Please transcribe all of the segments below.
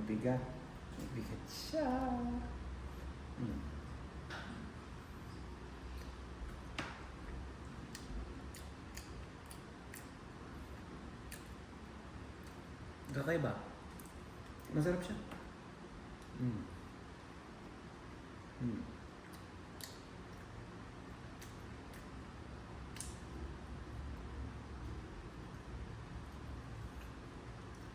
mabigat. Mabigat siya. Kakaiba. Masarap siya.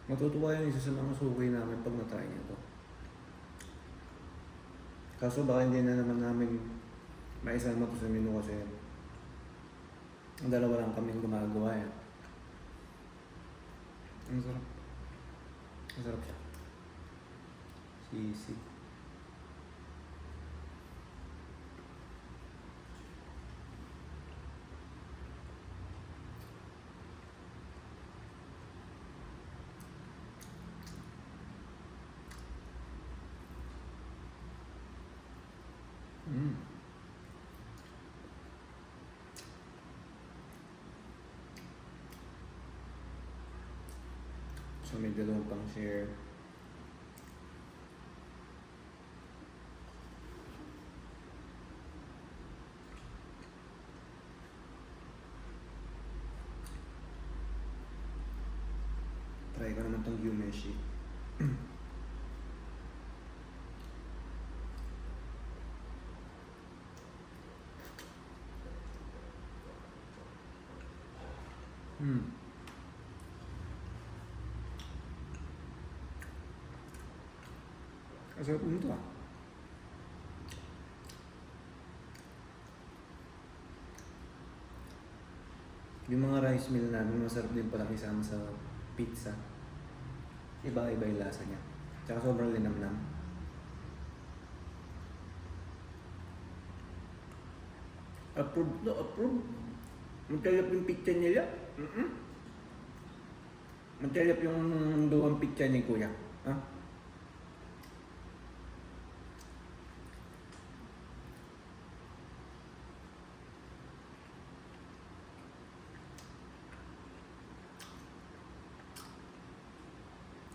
Matutuwa yung isa sa mga suki namin pag natry niya to. Kaso baka hindi na naman namin maisama to sa menu kasi ang dalawa lang kaming gumagawa eh. Ang sarap. Masarap siya. Sisig. So may dalawang pang share. Try ko naman tong Yumeshi. Ang sarap nito ah. Yung mga rice meal namin, masarap din palang isama sa pizza. Iba-iba yung lasa niya. Tsaka sobrang linamnam. Approve to approve. Matalap yung pizza nila. Matalap yung doang pizza ni Kuya. Ha?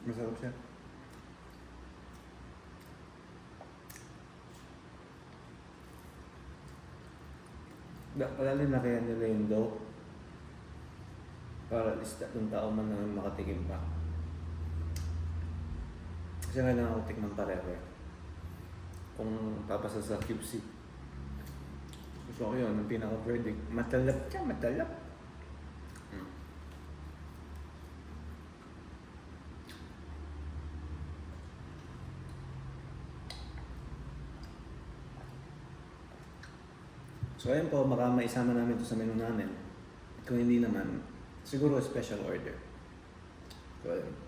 Masarap siya. Palalin na kaya nila yung dough para at least tatlong tao man na makatikim pa. Kasi nga lang ako tikman pareho eh. Kung papasa sa QC. Gusto ko yun, ang pinaka-verdict. Matalap siya, matalap. So ayun po, baka maisama namin ito sa menu namin. Kung hindi naman, siguro special order. So ayun.